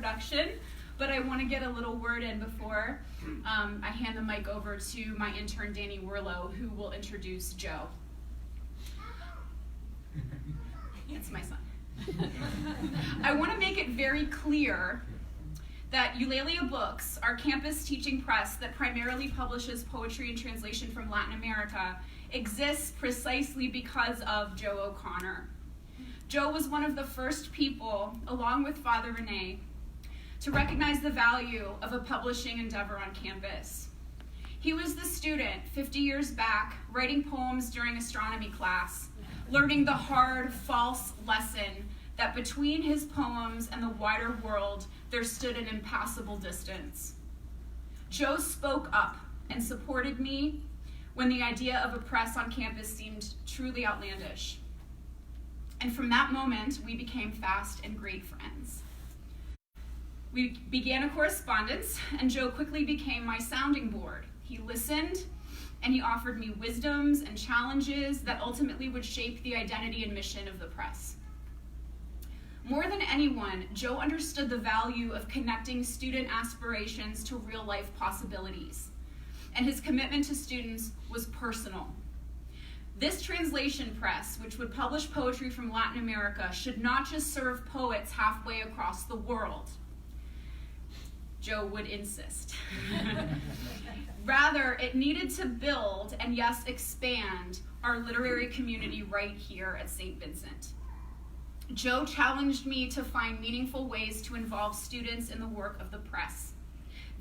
introduction, but I want to get a little word in before I hand the mic over to my intern, Danny Werlow, who will introduce Joe. It's my son. I want to make it very clear that Eulalia Books, our campus teaching press that primarily publishes poetry and translation from Latin America, exists precisely because of Joe O'Connor. Joe was one of the first people, along with Father Rene, to recognize the value of a publishing endeavor on campus. He was the student 50 years back, writing poems during astronomy class, learning the hard, false lesson that between his poems and the wider world, there stood an impassable distance. Joe spoke up and supported me when the idea of a press on campus seemed truly outlandish. And from that moment, we became fast and great friends. We began a correspondence, and Joe quickly became my sounding board. He listened, and he offered me wisdoms and challenges that ultimately would shape the identity and mission of the press. More than anyone, Joe understood the value of connecting student aspirations to real-life possibilities, and his commitment to students was personal. This translation press, which would publish poetry from Latin America, should not just serve poets halfway across the world. Joe would insist. Rather, it needed to build and, yes, expand our literary community right here at Saint Vincent. Joe challenged me to find meaningful ways to involve students in the work of the press.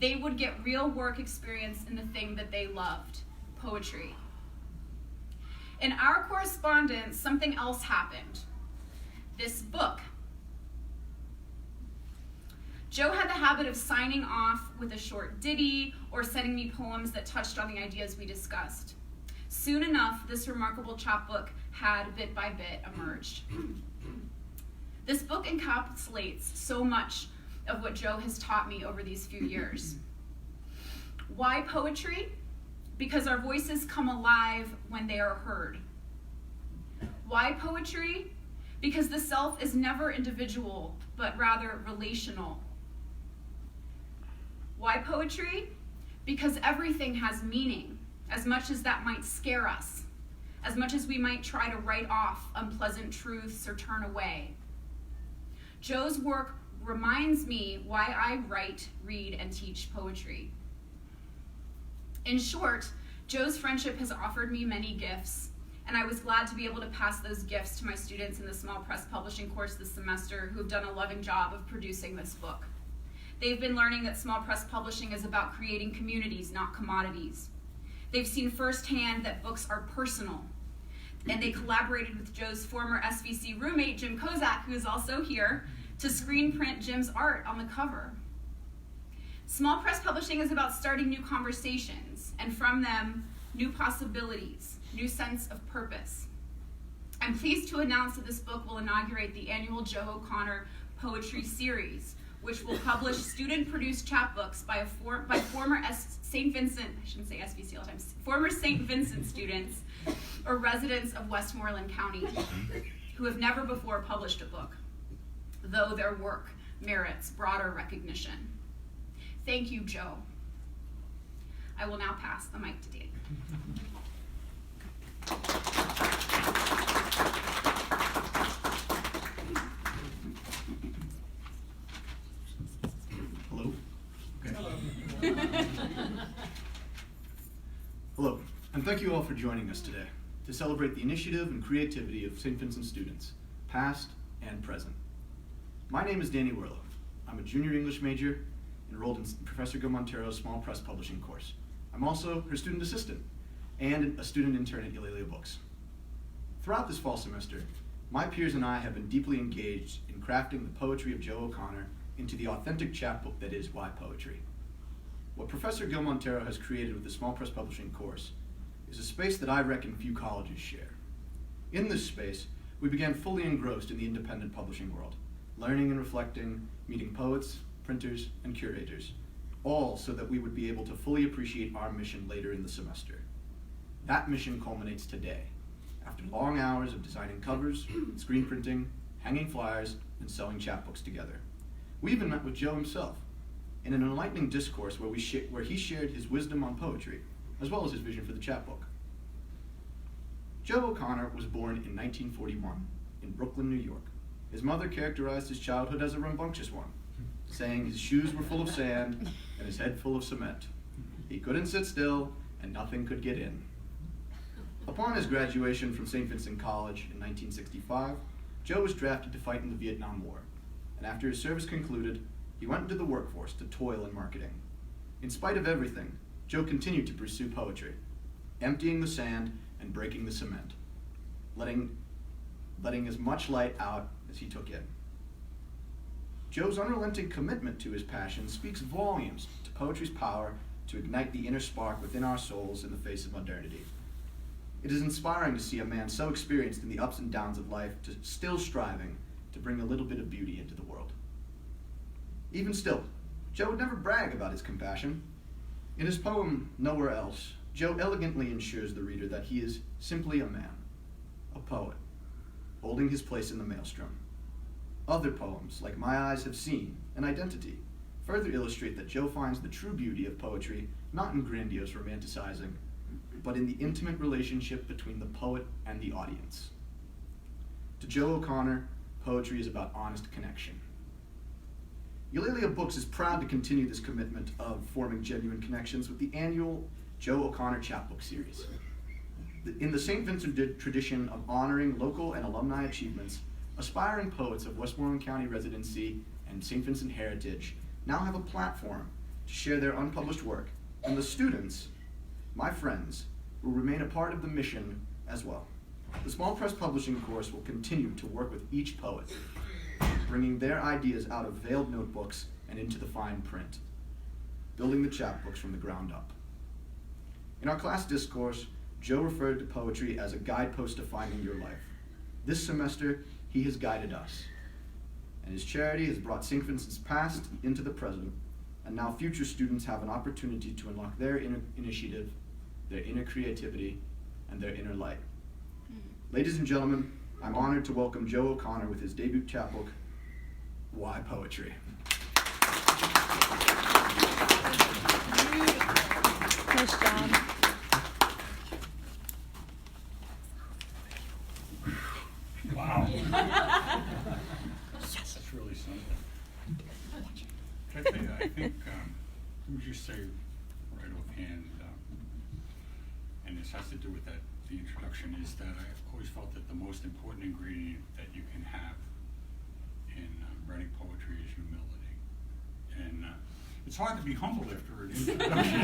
They would get real work experience in the thing that they loved, poetry. In our correspondence, something else happened. This book. Joe had the habit of signing off with a short ditty or sending me poems that touched on the ideas we discussed. Soon enough, this remarkable chapbook had, bit by bit, emerged. This book encapsulates so much of what Joe has taught me over these few years. Why poetry? Because our voices come alive when they are heard. Why poetry? Because the self is never individual, but rather relational. Why poetry? Because everything has meaning, as much as that might scare us, as much as we might try to write off unpleasant truths or turn away. Joe's work reminds me why I write, read, and teach poetry. In short, Joe's friendship has offered me many gifts, and I was glad to be able to pass those gifts to my students in the small press publishing course this semester who have done a loving job of producing this book. They've been learning that small press publishing is about creating communities, not commodities. They've seen firsthand that books are personal, and they collaborated with Joe's former SVC roommate, Jim Kozak, who is also here, to screen print Jim's art on the cover. Small press publishing is about starting new conversations, and from them, new possibilities, new sense of purpose. I'm pleased to announce that this book will inaugurate the annual Joe O'Connor Poetry Series, which will publish student-produced chapbooks by former Saint Vincent, I shouldn't say SVC all the time, former Saint Vincent students or residents of Westmoreland County who have never before published a book, though their work merits broader recognition. Thank you, Joe. I will now pass the mic to Dan. Hello? Okay. Hello, and thank you all for joining us today to celebrate the initiative and creativity of St. Vincent students, past and present. My name is Danny Werlow. I'm a junior English major enrolled in Professor Gil Montero's small press publishing course. I'm also her student assistant and a student intern at Eulalia Books. Throughout this fall semester, my peers and I have been deeply engaged in crafting the poetry of Joe O'Connor into the authentic chapbook that is Why Poetry. What Professor Gil Montero has created with the small press publishing course is a space that I reckon few colleges share. In this space, we began fully engrossed in the independent publishing world, learning and reflecting, meeting poets, printers, and curators, all so that we would be able to fully appreciate our mission later in the semester. That mission culminates today, after long hours of designing covers, screen printing, hanging flyers, and sewing chapbooks together. We even met with Joe himself in an enlightening discourse where he shared his wisdom on poetry, as well as his vision for the chapbook. Joe O'Connor was born in 1941 in Brooklyn, New York. His mother characterized his childhood as a rambunctious one, saying his shoes were full of sand and his head full of cement. He couldn't sit still and nothing could get in. Upon his graduation from Saint Vincent College in 1965, Joe was drafted to fight in the Vietnam War, and after his service concluded, he went into the workforce to toil in marketing. In spite of everything, Joe continued to pursue poetry, emptying the sand and breaking the cement, letting as much light out as he took in. Joe's unrelenting commitment to his passion speaks volumes to poetry's power to ignite the inner spark within our souls in the face of modernity. It is inspiring to see a man so experienced in the ups and downs of life to still striving to bring a little bit of beauty into the world. Even still, Joe would never brag about his compassion. In his poem, Nowhere Else, Joe elegantly ensures the reader that he is simply a man, a poet, holding his place in the maelstrom. Other poems, like My Eyes Have Seen and Identity, further illustrate that Joe finds the true beauty of poetry not in grandiose romanticizing, but in the intimate relationship between the poet and the audience. To Joe O'Connor, poetry is about honest connection. Eulalia Books is proud to continue this commitment of forming genuine connections with the annual Joe O'Connor Chapbook series. In the Saint Vincent tradition of honoring local and alumni achievements, aspiring poets of Westmoreland County residency and Saint Vincent heritage now have a platform to share their unpublished work, and the students, my friends, will remain a part of the mission as well. The Small Press Publishing course will continue to work with each poet, bringing their ideas out of veiled notebooks and into the fine print, building the chapbooks from the ground up. In our class discourse, Joe referred to poetry as a guidepost to finding your life. This semester, he has guided us, and his charity has brought St. Vincent's past into the present, and now future students have an opportunity to unlock their inner initiative, their inner creativity, and their inner light. Ladies and gentlemen, I'm honored to welcome Joe O'Connor with his debut chapbook, Why Poetry? Nice job. Wow. That's really something. Can I tell you, I think, let me just say right offhand, and this has to do with that, the introduction, is that I always felt that the most important ingredient that you can have in writing poetry is humility. And it's hard to be humble after an introduction.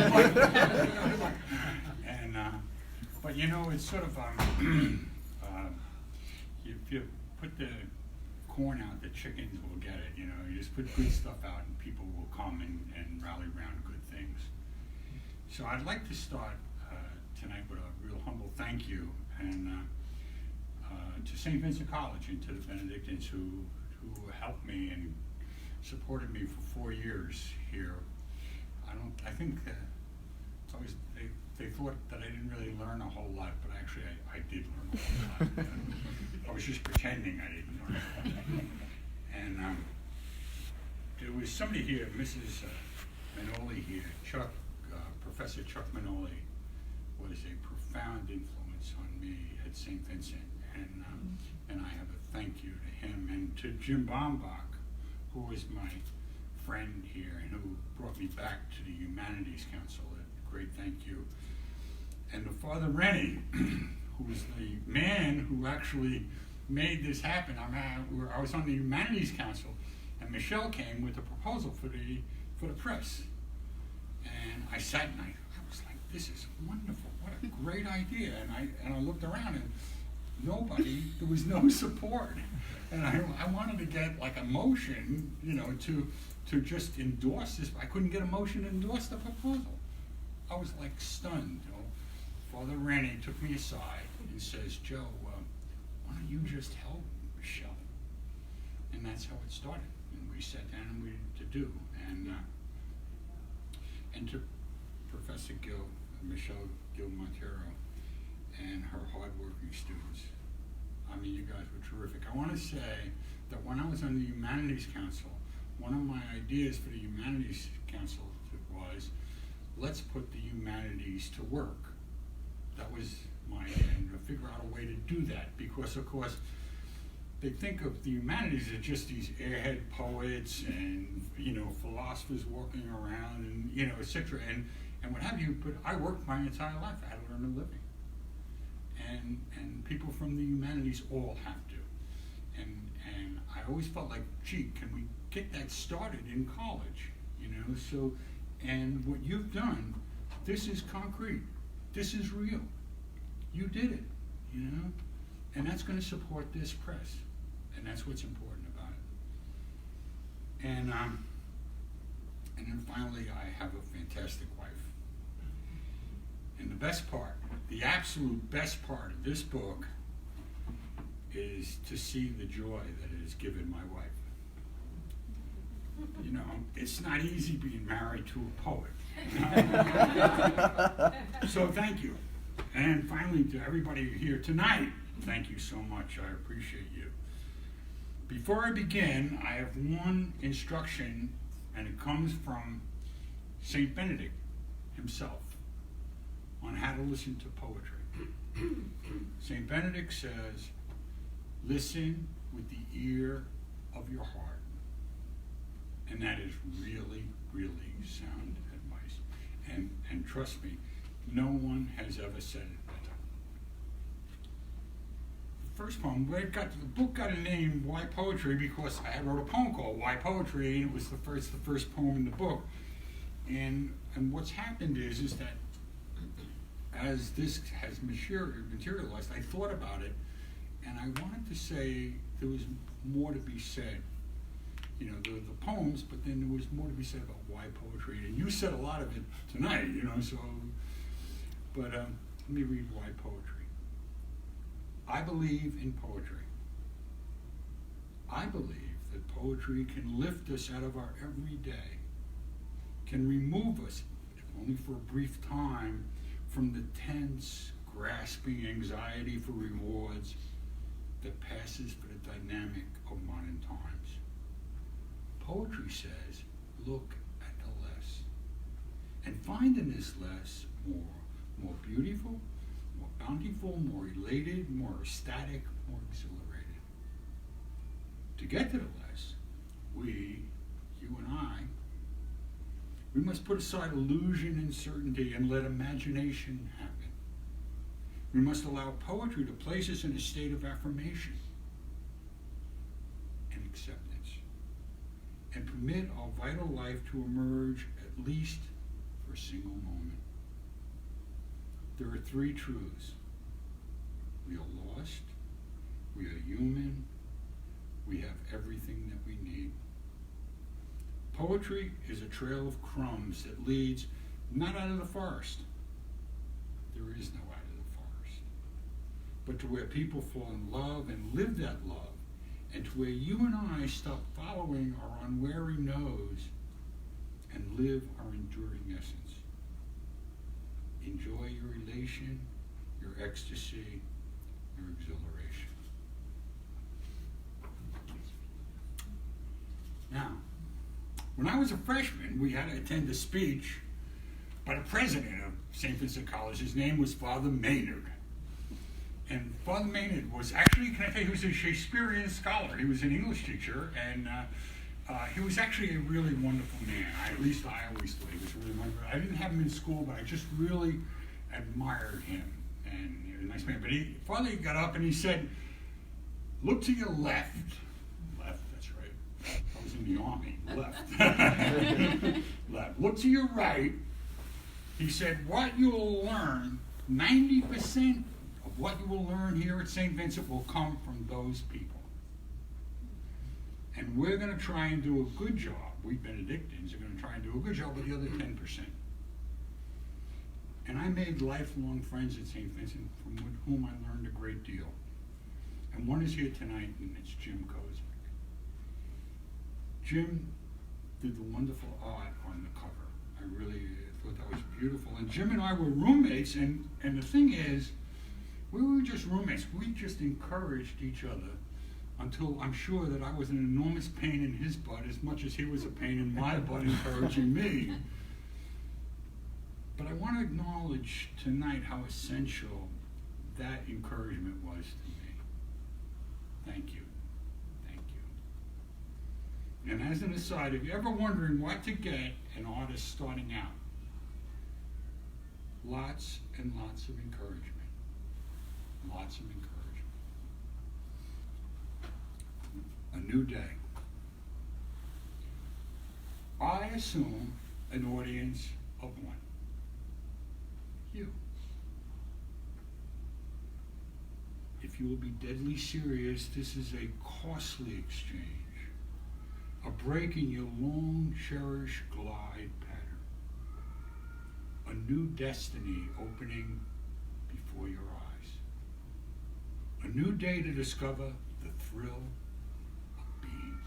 And, but you know, it's sort of, if you put the corn out, the chickens will get it, you know. You just put good stuff out and people will come and rally around good things. So I'd like to start tonight with a real humble thank you and to Saint Vincent College and to the Benedictines who helped me and supported me for 4 years here. I think it's always, they thought that I didn't really learn a whole lot, but actually I did learn a whole lot. I was just pretending I didn't learn a whole lot. And there was somebody here, Mrs. Manoli here, Professor Chuck Manoli was a profound influence on me at St. Vincent, and I have a thank you to him and to Jim Bombach, who was my friend here and who brought me back to the Humanities Council. A great thank you. And to Father Rennie, who was the man who actually made this happen. I was on the Humanities Council, and Michelle came with a proposal for the press. And I sat and I was like, this is wonderful, what a great idea. And I looked around and there was no support. And I wanted to get like a motion, you know, to just endorse this. I couldn't get a motion to endorse the proposal. I was like stunned. You know? Father Rennie took me aside and says, Joe, why don't you just help Michelle? And that's how it started. And we sat down and we to do. And to Professor Michelle Gil Montero, and her hardworking students. I mean, you guys were terrific. I want to say that when I was on the Humanities Council, one of my ideas for the Humanities Council was, let's put the humanities to work. That was my end, to figure out a way to do that, because of course they think of the humanities as just these airhead poets and, you know, philosophers walking around and, you know, etc. and what have you, but I worked my entire life. I had to earn a living. And people from the humanities all have to. And I always felt like, gee, can we get that started in college? You know, so, and what you've done, this is concrete. This is real. You did it, you know? And that's going to support this press. And that's what's important about it. And then finally, I have a fantastic wife. And the best part, the absolute best part of this book is to see the joy that it has given my wife. You know, it's not easy being married to a poet. So thank you. And finally, to everybody here tonight, thank you so much. I appreciate you. Before I begin, I have one instruction, and it comes from Saint Benedict himself on how to listen to poetry. Saint Benedict says, listen with the ear of your heart. And that is really, really sound advice. And trust me, no one has ever said it better. The first poem, the book got a name, Why Poetry, because I wrote a poem called Why Poetry, and it was the first poem in the book. And what's happened is that as this has materialized, I thought about it, and I wanted to say there was more to be said. You know, the poems, but then there was more to be said about why poetry. And you said a lot of it tonight, you know, so, but let me read Why Poetry. I believe in poetry. I believe that poetry can lift us out of our everyday, can remove us, if only for a brief time, from the tense, grasping anxiety for rewards that passes for the dynamic of modern times. Poetry says, look at the less, and find in this less more beautiful, more bountiful, more elated, more ecstatic, more exhilarated. To get to the less, you and I, we must put aside illusion and certainty and let imagination happen. We must allow poetry to place us in a state of affirmation and acceptance, and permit our vital life to emerge at least for a single moment. There are three truths. We are lost, we are human, we have everything that we need. Poetry is a trail of crumbs that leads not out of the forest. There is no out of the forest. But to where people fall in love and live that love, and to where you and I stop following our unwary nose and live our enduring essence. Enjoy your elation, your ecstasy, your exhilaration. Now, when I was a freshman, we had to attend a speech by the president of Saint Vincent College. His name was Father Maynard. And Father Maynard was actually, can I tell you, he was a Shakespearean scholar. He was an English teacher, and he was actually a really wonderful man. At least I always thought he was really wonderful. I didn't have him in school, but I just really admired him. And he was a nice man. But Father got up and he said, look to your left. Left, that's right. I was in the army. Left. Left. Look to your right. He said, what you will learn, 90% of what you will learn here at St. Vincent will come from those people. And we're going to try and do a good job. We Benedictines are going to try and do a good job with the other 10%. And I made lifelong friends at St. Vincent from whom I learned a great deal. And one is here tonight, and it's Jim Kozak. Jim did the wonderful art on the cover. I really thought that was beautiful. And Jim and I were roommates, and the thing is, we were just roommates. We just encouraged each other until I'm sure that I was an enormous pain in his butt as much as he was a pain in my butt encouraging me. But I want to acknowledge tonight how essential that encouragement was to me. Thank you. Thank you. And as an aside, if you're ever wondering what to get an artist starting out, lots and lots of encouragement. Lots of encouragement. A new day. I assume an audience of one. You. If you will be deadly serious, this is a costly exchange, a break in your long cherished glide pattern, a new destiny opening before your eyes, a new day to discover the thrill of being.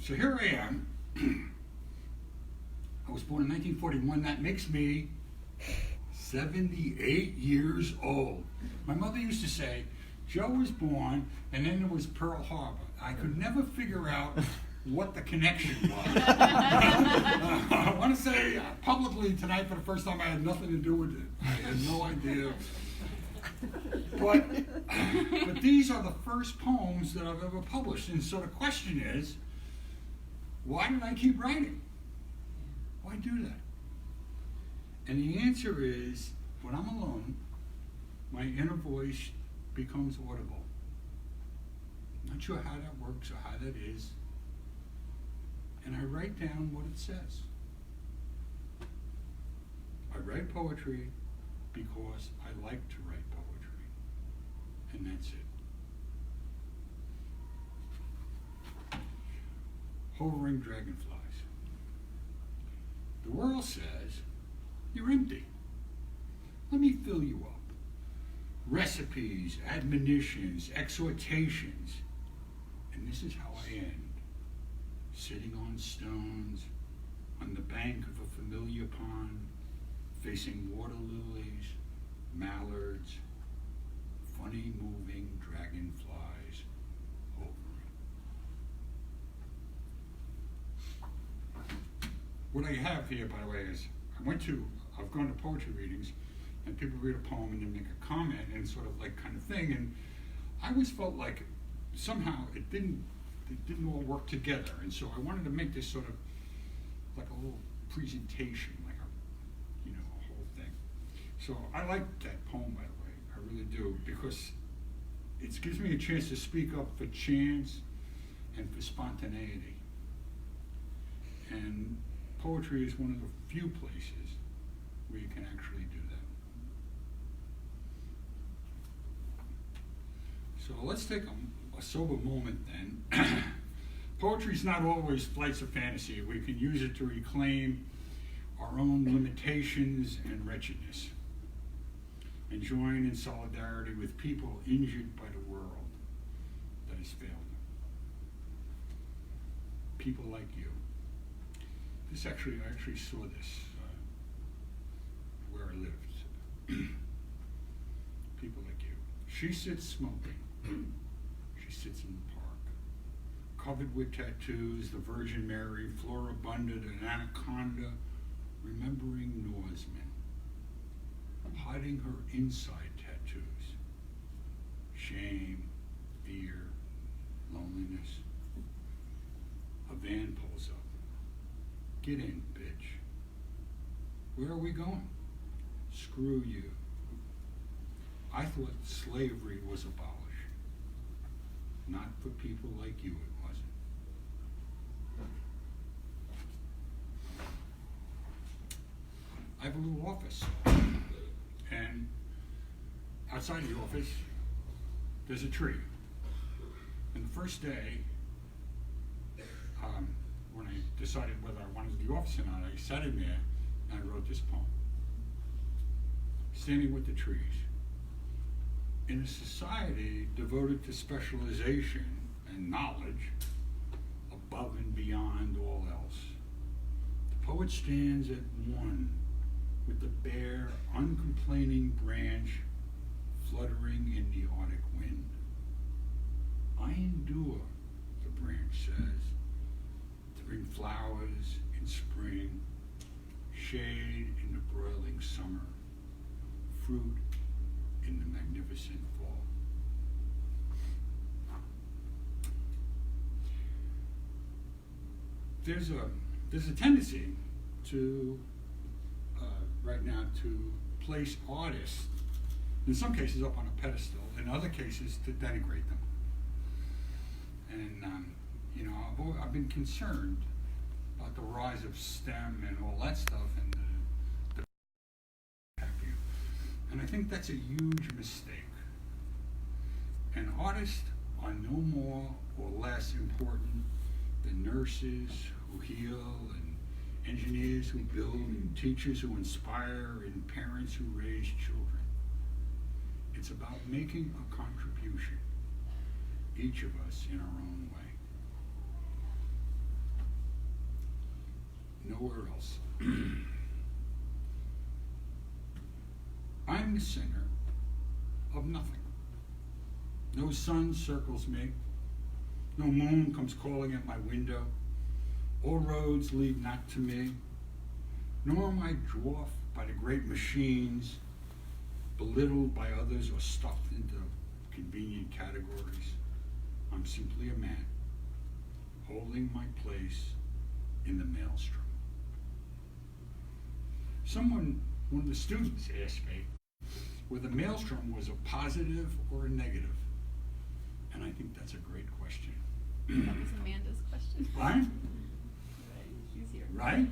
So here I am. I was born in 1941. That makes me 78 years old. My mother used to say, Joe was born, and then there was Pearl Harbor. I could never figure out what the connection was. I want to say publicly tonight for the first time I had nothing to do with it. I had no idea. But these are the first poems that I've ever published. And so the question is, why did I keep writing? Why do that? And the answer is, when I'm alone, my inner voice becomes audible. Not sure how that works or how that is. And I write down what it says. I write poetry because I like to write poetry. And that's it. Hovering dragonflies. The world says, you're empty. Let me fill you up. Recipes, admonitions, exhortations. And this is how I end. Sitting on stones, on the bank of a familiar pond, facing water lilies, mallards, funny moving dragonflies hovering. What I have here, by the way, is I've gone to poetry readings, and people read a poem and then make a comment and sort of like kind of thing, and I always felt like somehow it didn't all work together, and so I wanted to make this sort of like a little presentation, like a whole thing. So I like that poem, by the way, I really do, because it gives me a chance to speak up for chance and for spontaneity. And poetry is one of the few places where you can actually do that. So let's take a sober moment then. Poetry is not always flights of fantasy. We can use it to reclaim our own limitations and wretchedness, and join in solidarity with people injured by the world that has failed them. People like you. I actually saw this where I lived. People like you. She sits smoking. She sits in the park, covered with tattoos, the Virgin Mary, Floribunda, an anaconda, remembering Norsemen, hiding her inside tattoos, shame, fear, loneliness. A van pulls up. Get in, bitch. Where are we going? Screw you. I thought slavery was abolished. Not for people like you, it wasn't. I have a little office. And outside the office, there's a tree. And the first day, when I decided whether I wanted the office or not, I sat in there and I wrote this poem. Standing with the trees. In a society devoted to specialization and knowledge above and beyond all else, the poet stands at one with the bare, uncomplaining branch fluttering in the Arctic wind. I endure, the branch says, to bring flowers in spring, shade in the broiling summer, fruit in the magnificent fall. There's a tendency to, right now, to place artists, in some cases up on a pedestal, in other cases to denigrate them. And, I've been concerned about the rise of STEM and all that stuff and the and I think that's a huge mistake. And artists are no more or less important than nurses who heal and engineers who build and teachers who inspire and parents who raise children. It's about making a contribution, each of us in our own way. Nowhere else. I'm the center of nothing. No sun circles me. No moon comes calling at my window. All roads lead not to me. Nor am I dwarfed by the great machines, belittled by others, or stuffed into convenient categories. I'm simply a man, holding my place in the maelstrom. One of the students asked me whether maelstrom was a positive or a negative. And I think that's a great question. That was Amanda's question. Right? Easier. Right?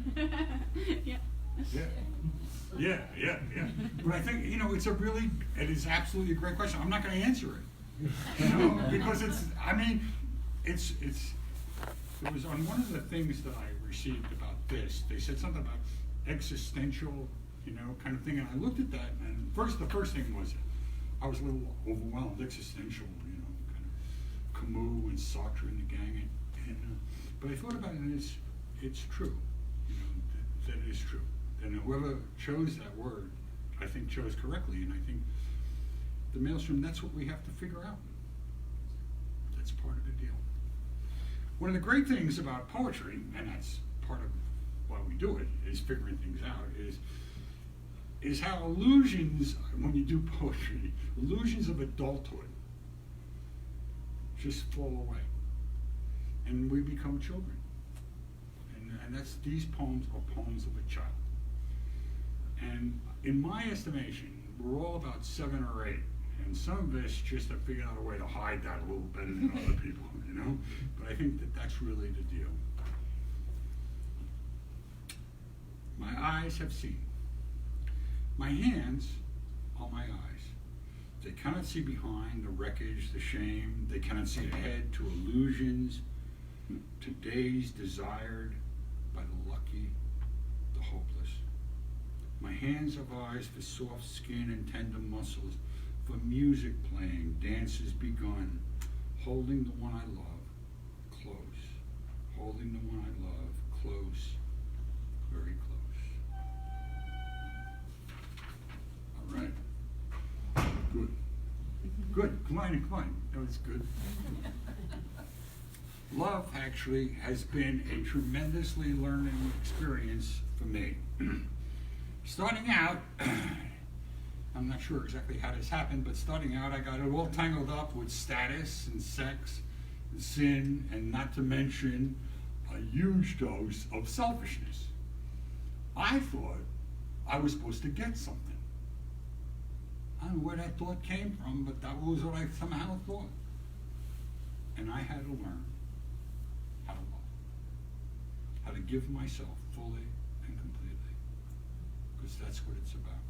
Yeah. Yeah. But I think, it is absolutely a great question. I'm not going to answer it. Because it was on one of the things that I received about this, they said something about existential, kind of thing. And I looked at that, and the first thing was, I was a little overwhelmed, existential, kind of Camus and Sartre and the gang. But I thought about it, and it's true, that it is true. And whoever chose that word, I think chose correctly. And I think the maelstrom, that's what we have to figure out. That's part of the deal. One of the great things about poetry, and that's part of why we do it, is figuring things out, is how illusions, when you do poetry, illusions of adulthood just fall away. And we become children. And these poems are poems of a child. And in my estimation, we're all about 7 or 8. And some of us just have figured out a way to hide that a little better than other people, But I think that that's really the deal. My eyes have seen. My hands are my eyes. They cannot see behind the wreckage, the shame. They cannot see ahead to illusions, to days desired by the lucky, the hopeless. My hands have eyes for soft skin and tender muscles, for music playing, dances begun, holding the one I love close, holding the one I love close, very close. All right. Good. Come on. That was good. Love actually has been a tremendously learning experience for me. Starting out, I'm not sure exactly how this happened, but starting out I got it all tangled up with status and sex and sin, and not to mention a huge dose of selfishness. I thought I was supposed to get something. I don't know where that thought came from, but that was what I somehow thought. And I had to learn how to love, how to give myself fully and completely, because that's what it's about.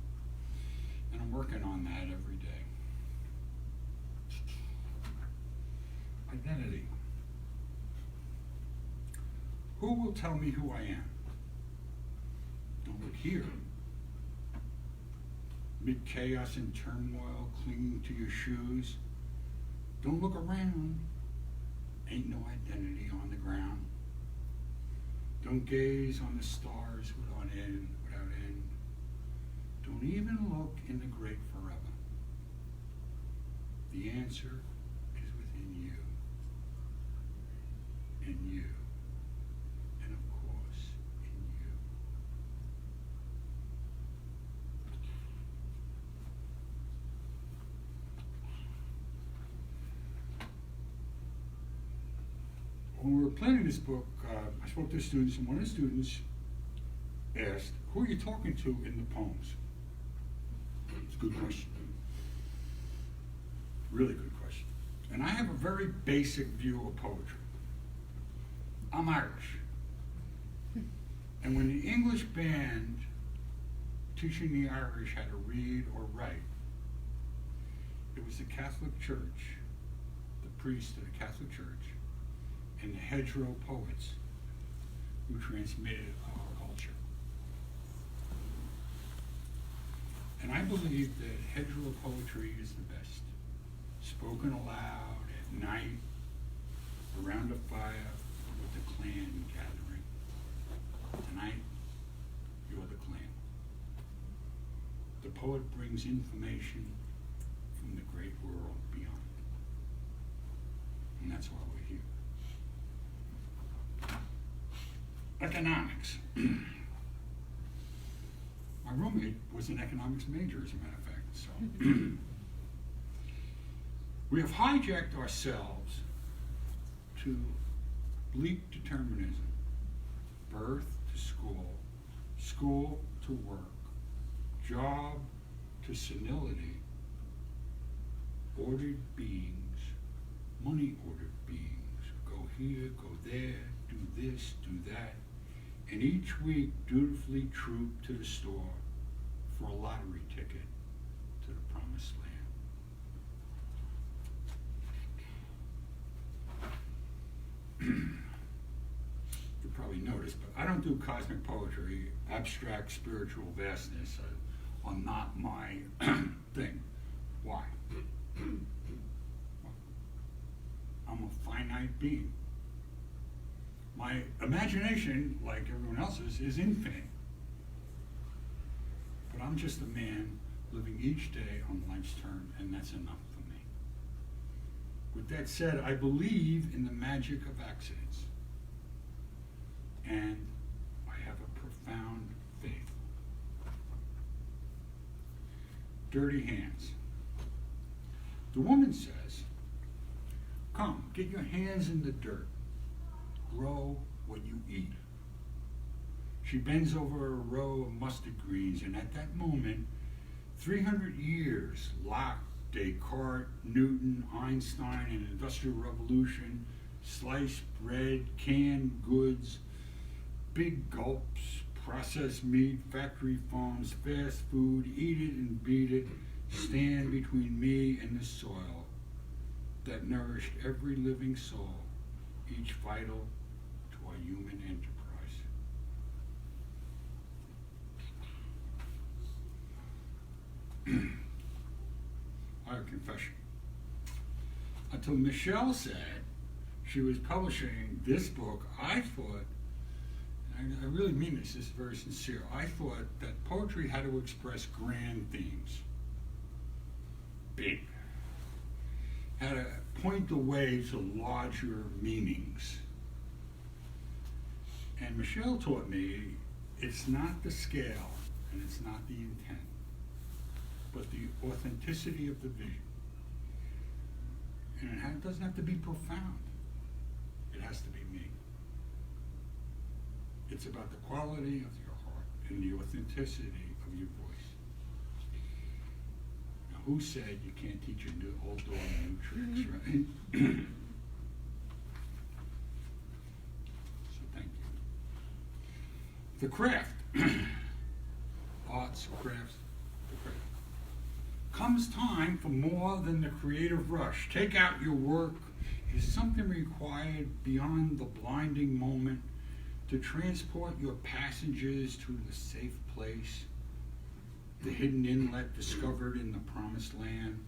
And I'm working on that every day. Identity. Who will tell me who I am? Don't look here. Mid chaos and turmoil, clinging to your shoes. Don't look around. Ain't no identity on the ground. Don't gaze on the stars without end. Don't even look in the great forever. The answer is within you, and you, and of course, in you. When we were planning this book, I spoke to students, and one of the students asked, "Who are you talking to in the poems?" It's a good question. Really good question. And I have a very basic view of poetry. I'm Irish. And when the English band teaching the Irish how to read or write, it was the Catholic Church, the priest of the Catholic Church, and the hedgerow poets who transmitted our culture. And I believe that hedgerow poetry is the best. Spoken aloud at night, around a fire with the clan gathering. Tonight, you're the clan. The poet brings information from the great world beyond. And that's why we're here. Economics. My roommate was an economics major, as a matter of fact. So we have hijacked ourselves to bleak determinism, birth to school, school to work, job to senility, ordered beings, money ordered beings, go here, go there, do this, do that, and each week dutifully troop to the store for a lottery ticket to the promised land. You probably noticed, but I don't do cosmic poetry. Abstract spiritual vastness are not my thing. Why? I'm a finite being. My imagination, like everyone else's, is infinite. But I'm just a man living each day on life's term, and that's enough for me. With that said, I believe in the magic of accidents. And I have a profound faith. Dirty hands. The woman says, "Come, get your hands in the dirt. Grow what you eat." She bends over a row of mustard greens, and at that moment, 300 years, Locke, Descartes, Newton, Einstein, and Industrial Revolution, sliced bread, canned goods, big gulps, processed meat, factory farms, fast food, eat it and beat it, stand between me and the soil that nourished every living soul, each vital to our human enterprise. I have a confession. Until Michelle said she was publishing this book, I thought, and I really mean this is very sincere, I thought that poetry had to express grand themes. Big. Had to point the way to larger meanings. And Michelle taught me it's not the scale and it's not the intent, but the authenticity of the vision. And it doesn't have to be profound. It has to be me. It's about the quality of your heart and the authenticity of your voice. Now, who said you can't teach a new old dog new tricks, right? So thank you. The craft. Arts, crafts, the craft. Comes time for more than the creative rush. Take out your work. Is something required beyond the blinding moment to transport your passengers to the safe place, the hidden inlet discovered in the promised land?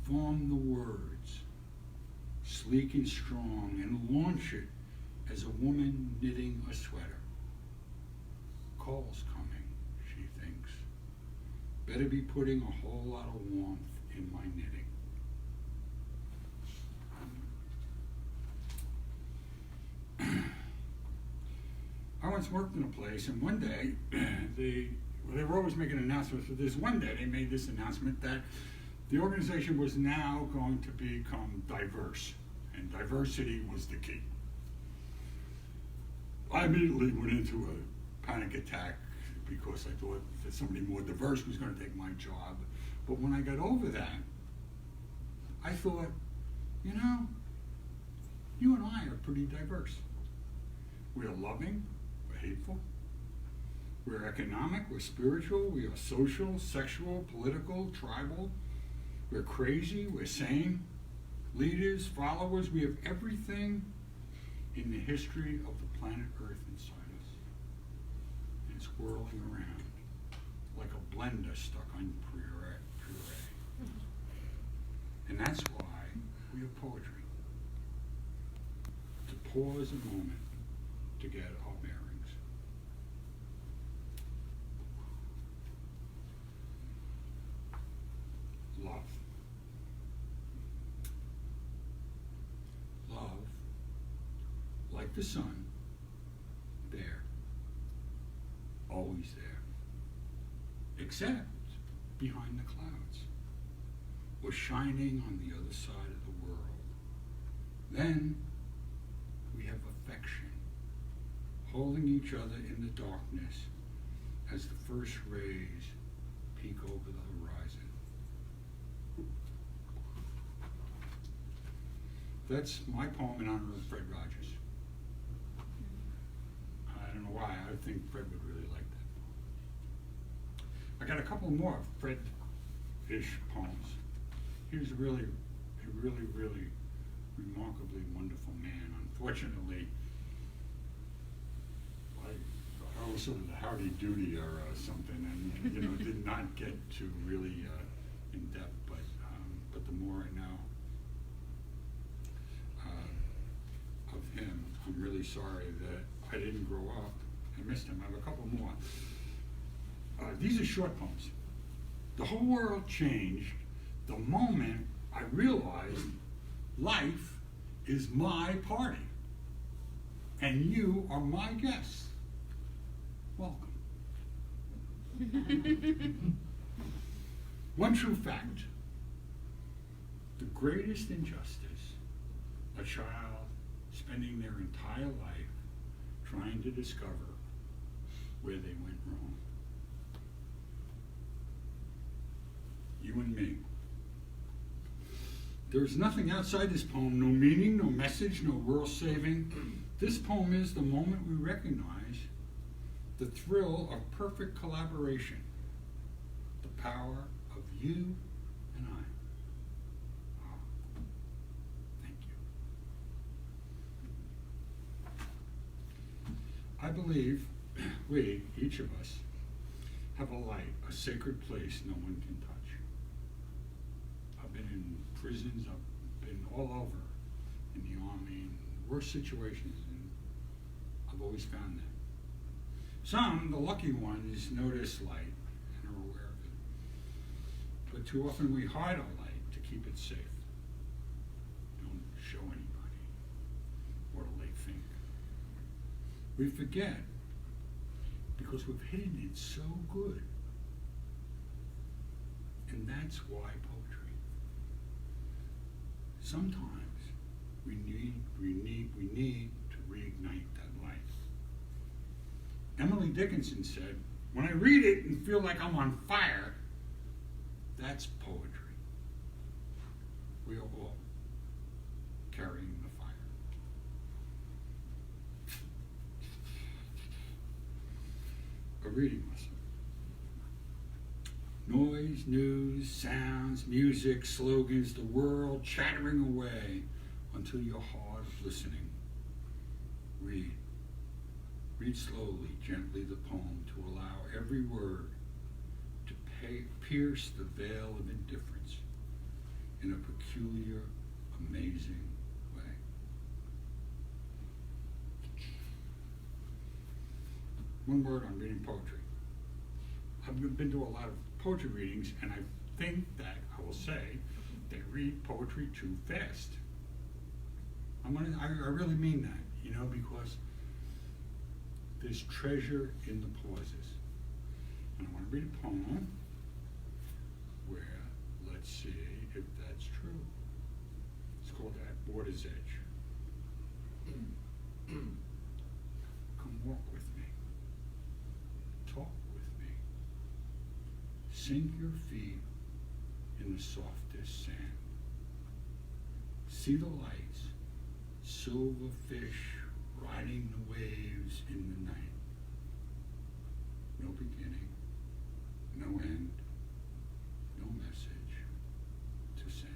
Form the words, sleek and strong, and launch it as a woman knitting a sweater. Call's coming, she thinks. Better be putting a whole lot of warmth in my knitting. I once worked in a place, and one day, they were always making announcements, but this one day they made this announcement that the organization was now going to become diverse, and diversity was the key. I immediately went into a panic attack because I thought that somebody more diverse was going to take my job. But when I got over that, I thought, you know, you and I are pretty diverse. We are loving, we're hateful, we're economic, we're spiritual, we are social, sexual, political, tribal, we're crazy, we're sane, leaders, followers, we have everything in the history of the planet Earth inside us. And it's whirling around like a blender stuck on puree. And that's why we have poetry. To pause a moment to get our bearings. Love. Love, like the sun, there, always there, except behind the clouds, or shining on the other side of the world. Then we have affection, holding each other in the darkness as the first rays peek over the horizon. That's my poem in honor of Fred Rogers. I don't know why, I think Fred would really like that. I got a couple more Fred-ish poems. He was a really remarkably wonderful man. Unfortunately, I was sort of the howdy doody or something, and did not get to really in depth. But the more I know of him, I'm really sorry that I didn't grow up. I missed him. I have a couple more. These are short poems. The whole world changed the moment I realized life is my party, and you are my guests. Welcome. One true fact: the greatest injustice, a child spending their entire life trying to discover where they went wrong. You and me. There's nothing outside this poem, no meaning, no message, no world saving. This poem is the moment we recognize the thrill of perfect collaboration, the power of you and I. Oh, thank you. I believe we, each of us, have a light, a sacred place no one can touch. I've been in prisons, I've been all over in the army, in worse situations, and I've always found that. Some, the lucky ones, notice light and are aware of it. But too often we hide our light to keep it safe. Don't show anybody what will they think. We forget because we've hidden it so good. And that's why poetry. Sometimes we need to reignite that light. Emily Dickinson said, when I read it and feel like I'm on fire, that's poetry. We are all carrying the fire. A reading lesson. Noise, news, sounds, music, slogans, the world chattering away until you're hard of listening. Read. Read slowly, gently the poem to allow every word to pierce the veil of indifference in a peculiar, amazing way. One word on reading poetry. I've been to a lot of poetry readings, and I think that I will say they read poetry too fast. I really mean that, because there's treasure in the pauses. And I want to read a poem where, let's see if that's true. It's called At Water's Edge. Come walk with me. Talk with me. Sink your feet in the softest sand. See the lights, silver fish riding the waves in the night. No beginning, no end, no message to send.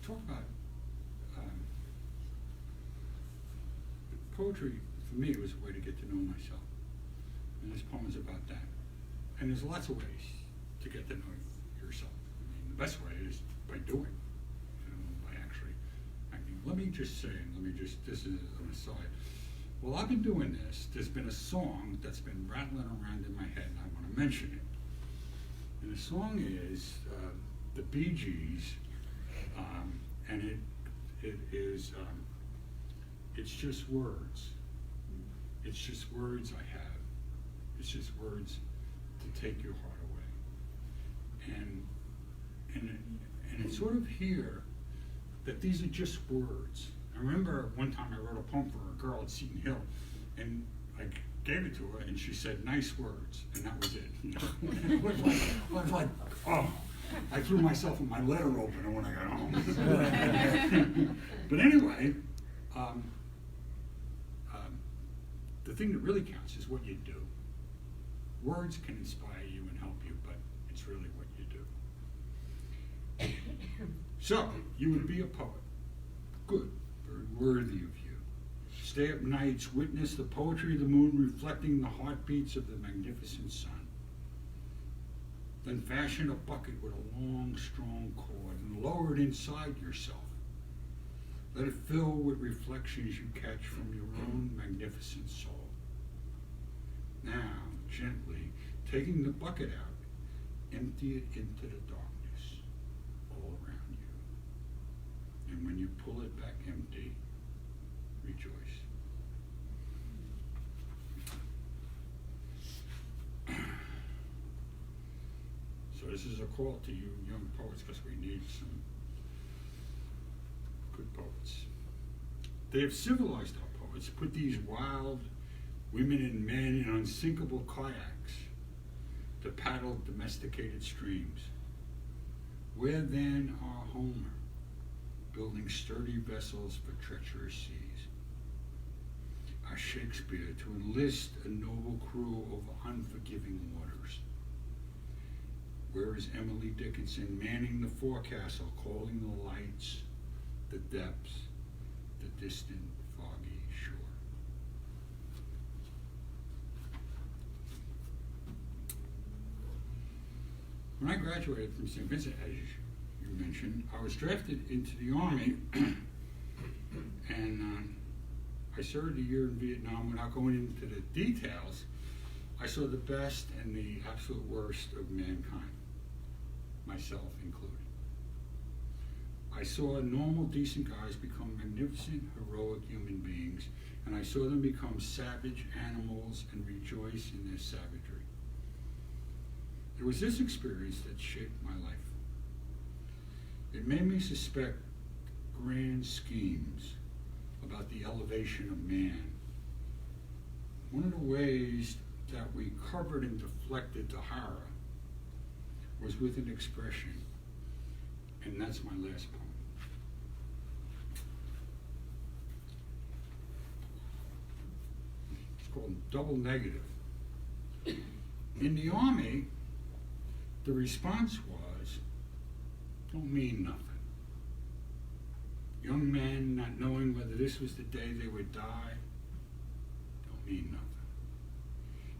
Talk about poetry. For me, it was a way to get to know myself, and this poem is about that. And there's lots of ways to get to know yourself. I mean, the best way is by doing, by actually acting. Let me just say, this is an aside. Well, I've been doing this. There's been a song that's been rattling around in my head, and I want to mention it. And the song is the Bee Gees, and it is, it's just words. It's just words I have. It's just words to take your heart away. And it's sort of here that these are just words. I remember one time I wrote a poem for a girl at Seton Hill, and I gave it to her, and she said, "Nice words," and that was it. I was like, oh, I threw myself in my letter opener when I got home. But anyway, the thing that really counts is what you do. Words can inspire you and help you, but it's really what you do. So, you would be a poet. Good, very worthy of you. Stay up nights, witness the poetry of the moon reflecting the heartbeats of the magnificent sun. Then fashion a bucket with a long, strong cord and lower it inside yourself. Let it fill with reflections you catch from your own magnificent soul. Now, gently, taking the bucket out, empty it into the darkness all around you. And when you pull it back empty, rejoice. So this is a call to you young poets, because we need some good poets. They have civilized our poets, put these wild women and men in unsinkable kayaks to paddle domesticated streams. Where then are Homer, building sturdy vessels for treacherous seas? Our Shakespeare to enlist a noble crew over unforgiving waters? Where is Emily Dickinson manning the forecastle, calling the lights, the depths, the distant foggy shore? When I graduated from Saint Vincent, as you mentioned, I was drafted into the Army, and I served a year in Vietnam. Without going into the details, I saw the best and the absolute worst of mankind, myself included. I saw normal, decent guys become magnificent, heroic human beings, and I saw them become savage animals and rejoice in their savagery. It was this experience that shaped my life. It made me suspect grand schemes about the elevation of man. One of the ways that we covered and deflected the horror was with an expression, and that's my last poem. It's called Double Negative. In the Army, the response was, don't mean nothing. Young men not knowing whether this was the day they would die, don't mean nothing.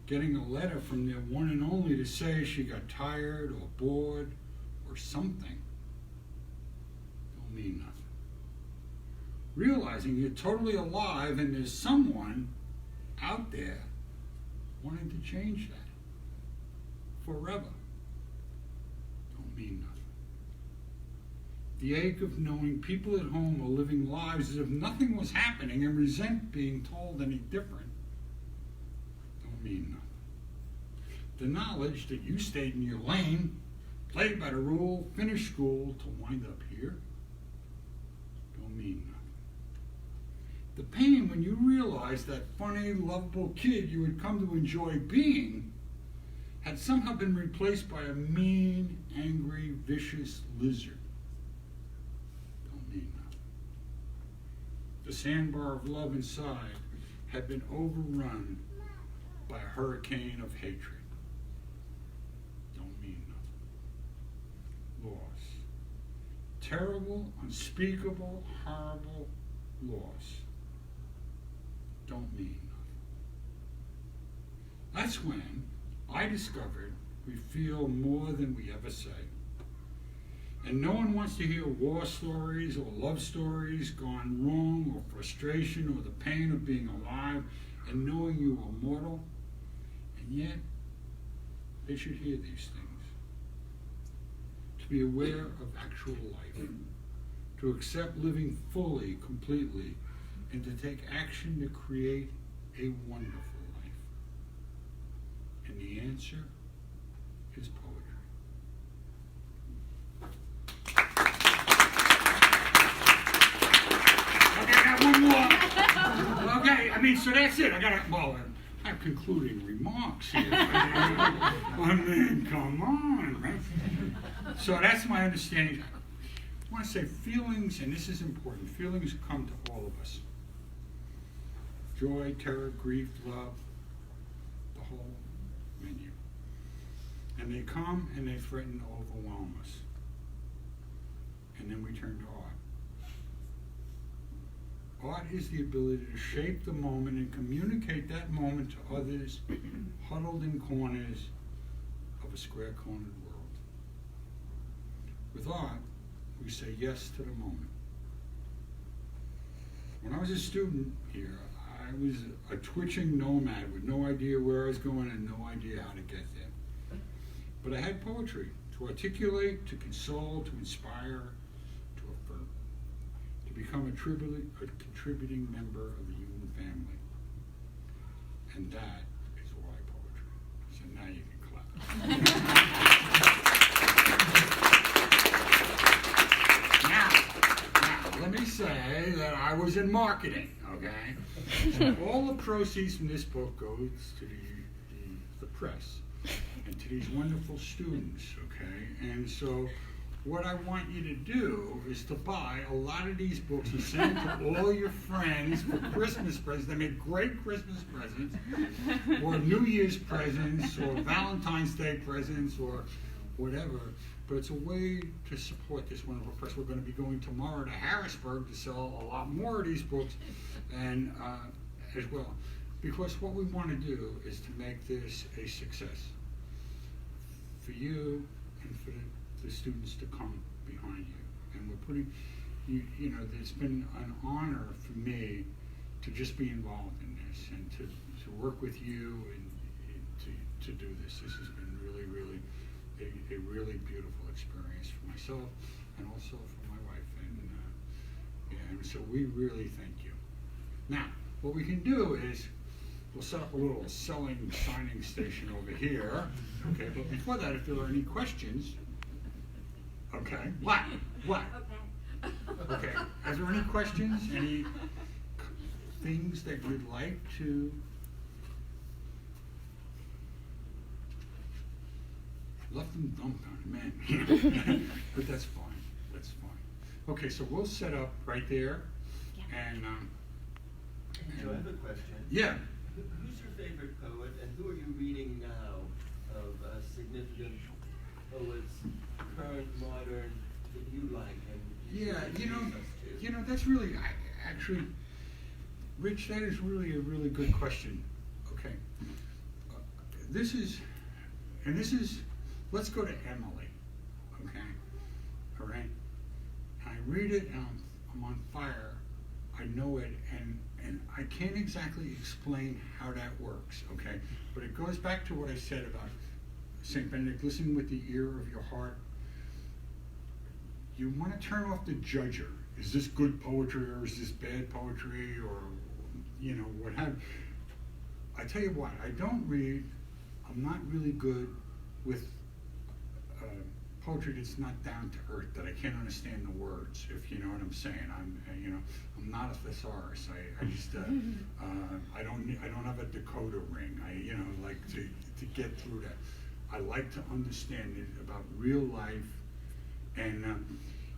Getting a letter from their one and only to say she got tired or bored or something, don't mean nothing. Realizing you're totally alive and there's someone out there wanting to change that forever don't mean nothing. The ache of knowing people at home are living lives as if nothing was happening and resent being told any different don't mean nothing. The knowledge that you stayed in your lane, played by the rule, finished school to wind up here don't mean nothing. The pain when you realize that funny, lovable kid you had come to enjoy being had somehow been replaced by a mean, angry, vicious lizard don't mean nothing. The sandbar of love inside had been overrun by a hurricane of hatred don't mean nothing. Loss. Terrible, unspeakable, horrible loss don't mean nothing. That's when I discovered we feel more than we ever say. And no one wants to hear war stories or love stories gone wrong or frustration or the pain of being alive and knowing you are mortal. And yet, they should hear these things. To be aware of actual life. To accept living fully, completely, and to take action to create a wonderful life. And the answer is poetry. Okay, I got one more. Okay, so that's it. I have concluding remarks here. I mean, come on, right? So that's my understanding. I want to say feelings, and this is important, feelings come to all of us. Joy, terror, grief, love, the whole menu. And they come and they threaten to overwhelm us. And then we turn to art. Art is the ability to shape the moment and communicate that moment to others huddled in corners of a square-cornered world. With art, we say yes to the moment. When I was a student here, I was a twitching nomad with no idea where I was going and no idea how to get there. But I had poetry to articulate, to console, to inspire, to affirm, to become a contributing member of the human family. And that is why poetry. So now you can clap. Now, let me say that I was in marketing, okay? So all the proceeds from this book goes to the press and to these wonderful students, okay? And so what I want you to do is to buy a lot of these books and send them to all your friends for Christmas presents. They make great Christmas presents, or New Year's presents, or Valentine's Day presents, or whatever. But it's a way to support this wonderful press. We're going to be going tomorrow to Harrisburg to sell a lot more of these books, and as well, because what we want to do is to make this a success for you and for the students to come behind you. And we're putting, you know, it's been an honor for me to just be involved in this and to work with you and to do this. This has been really, really a really beautiful experience for myself and also for my wife. And so we really thank you. Now, what we can do is we'll set up a little signing station over here. Okay, but before that, if there are any questions. Okay. What? Okay. Is there any questions? Any things that you'd like to? Left them dumbfounded, man. But that's fine. That's fine. Okay, so we'll set up right there. Yeah. And so I have a question. Yeah. Who's your favorite poet, and who are you reading now of significant poets, current, modern, that you like? And you know, that's really, actually, Rich, that is really a really good question. Okay. This is, let's go to Emily. Okay. All right. I read it and I'm on fire. I know it, and I can't exactly explain how that works, okay? But it goes back to what I said about Saint Benedict, listen with the ear of your heart. You want to turn off the judger. Is this good poetry or is this bad poetry, or what have? I tell you what, I'm not really good with poetry that's not down to earth, that I can't understand the words, if you know what I'm saying. I'm not a thesaurus. I just I don't have a decoder ring. I like to get through that. I like to understand it about real life. And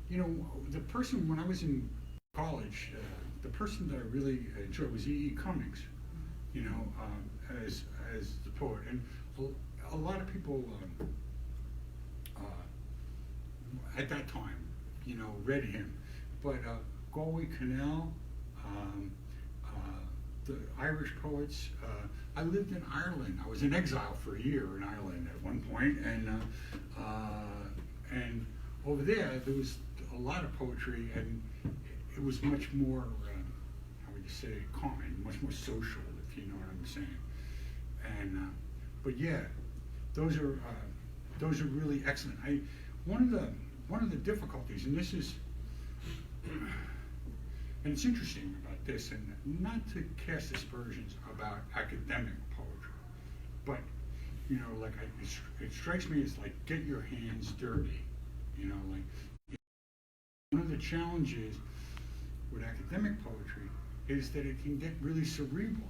the person, when I was in college, the person that I really enjoyed was E.E. Cummings, as the poet. And a lot of people at that time, read him. But Galway Kinnell, the Irish poets. I lived in Ireland. I was in exile for a year in Ireland at one point, and over there was a lot of poetry, and it was much more, how would you say, common, much more social, if you know what I'm saying. And but yeah, those are really excellent. One of the difficulties, and this is, and it's interesting about this, and not to cast aspersions about academic poetry, but it strikes me as like, get your hands dirty. One of the challenges with academic poetry is that it can get really cerebral,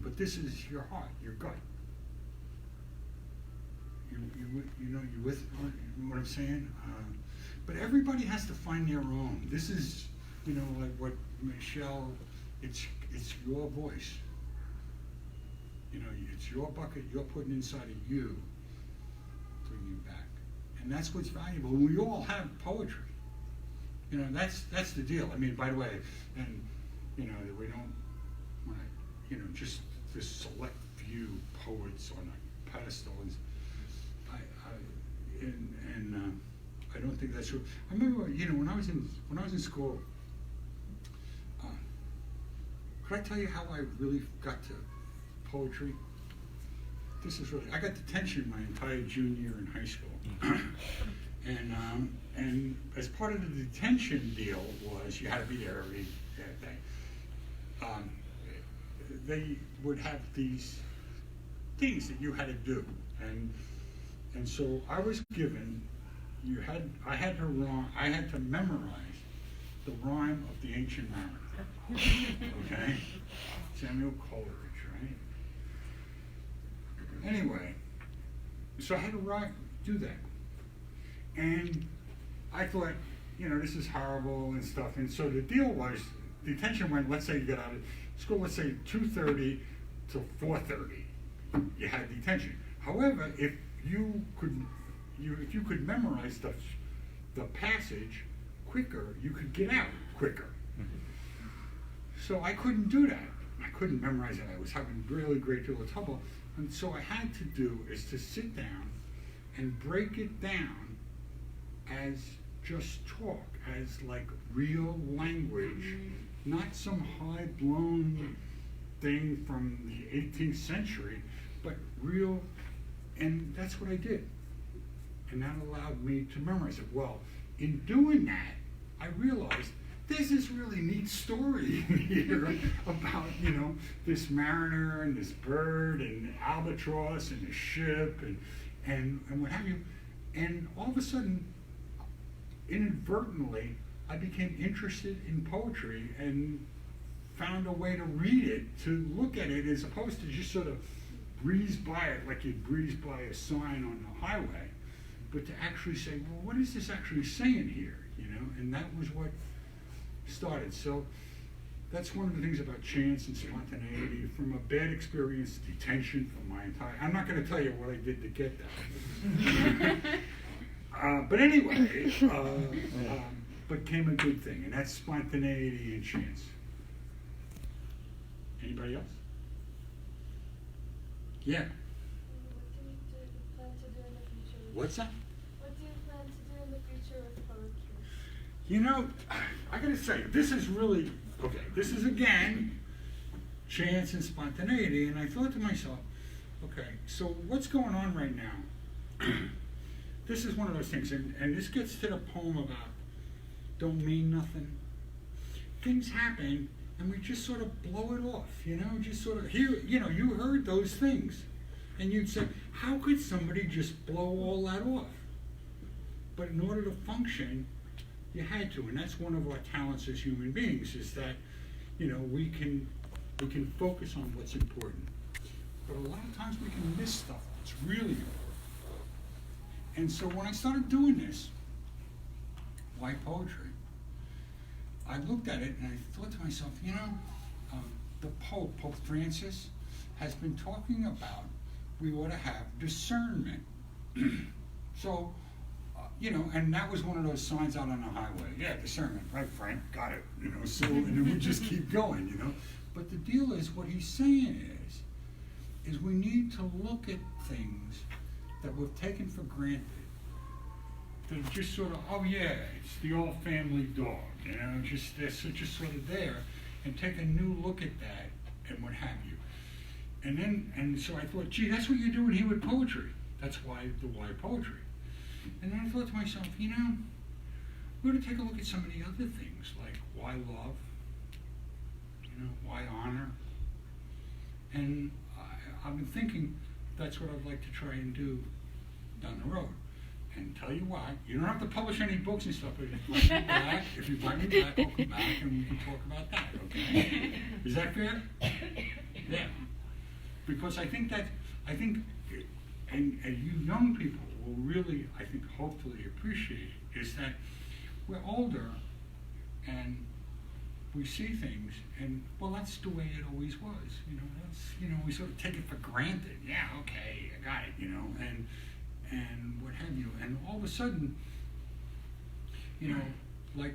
but this is your heart, your gut. You with what I'm saying? But everybody has to find their own. This is, like what Michelle, it's your voice. It's your bucket you're putting inside of you, bringing back. And that's what's valuable. We all have poetry. That's the deal. I mean, by the way, and, that we don't want to, just this select few poets on a pedestal. I don't think that's true. I remember, when I was in school, could I tell you how I really got to poetry? This is really, I got detention my entire junior year in high school. And as part of the detention deal was you had to be there every day. They would have these things that you had to do, and so I was given, I had to memorize the rhyme of the Ancient Mariner. Okay? Samuel Coleridge, right? Anyway, so I had to do that. And I thought, this is horrible and stuff. And so the deal was, detention went, let's say you got out of school, let's say 2:30 to 4:30, you had detention. However, if you could memorize the passage quicker, you could get out quicker. So I couldn't do that. I couldn't memorize it. I was having really great deal of trouble. And so I had to do is to sit down and break it down as just talk, as like real language, not some high-blown thing from the 18th century, but real, and that's what I did. And that allowed me to memorize it. Well, in doing that, I realized there's this really neat story here about, this mariner and this bird and albatross and the ship and what have you. And all of a sudden, inadvertently, I became interested in poetry and found a way to read it, to look at it, as opposed to just sort of breeze by it like you'd breeze by a sign on the highway, but to actually say, well, what is this actually saying here? And that was what started. So that's one of the things about chance and spontaneity. From a bad experience, detention from my entire, I'm not going to tell you what I did to get that. But anyway, became a good thing, and that's spontaneity and chance. Anybody else? Yeah. What do you plan to do in the future? What's that? What do you plan to do in the future with poetry? I gotta say, this is really, okay, this is again, chance and spontaneity, and I thought to myself, Okay, so what's going on right now? This is one of those things, and this gets to the poem about don't mean nothing. Things happen, and we just sort of blow it off, you know, just sort of, here, you know, you heard those things, and you'd say, how could somebody just blow all that off? But in order to function, you had to, and that's one of our talents as human beings, is that, you know, we can focus on what's important. But a lot of times we can miss stuff that's really important. And so when I started doing this, why poetry? I looked at it and I thought to myself, you know, the Pope Francis, has been talking about we ought to have discernment. So, you know, and that was one of those signs out on the highway. Yeah, discernment, right, Frank? Got it. You know, so, and then we just keep going, you know. But the deal is, what he's saying is we need to look at things that we've taken for granted, that are just sort of, oh yeah, it's the old family dog, you know, just this, just sort of there, and take a new look at that and what have you. And so I thought, gee, that's what you're doing here with poetry. That's why poetry. And then I thought to myself, you know, we're going to take a look at some of the other things, like why love, you know, why honor. And I've been thinking that's what I'd like to try and do down the road. And tell you what, you don't have to publish any books and stuff, but if you invite me back, I'll come back and we can talk about that, okay? Is that fair? Yeah. Because I think, and you young people will really, I think, hopefully appreciate it, is that we're older and we see things, and well, that's the way it always was. You know, that's, you know, we sort of take it for granted. Yeah, okay, I got it. You know, and what have you. And all of a sudden, you know, like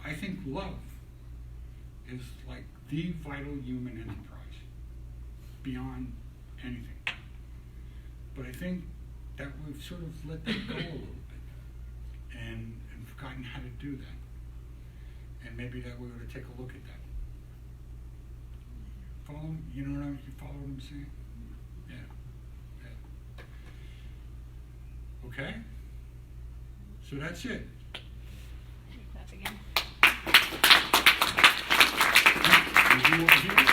I think love is like the vital human enterprise beyond anything. But I think that we've sort of let that go a little bit and forgotten how to do that. And maybe that we ought to take a look at that. Follow? You know what you follow what I'm saying? Yeah. Okay? So that's it. Clap again. Did you want to hear it?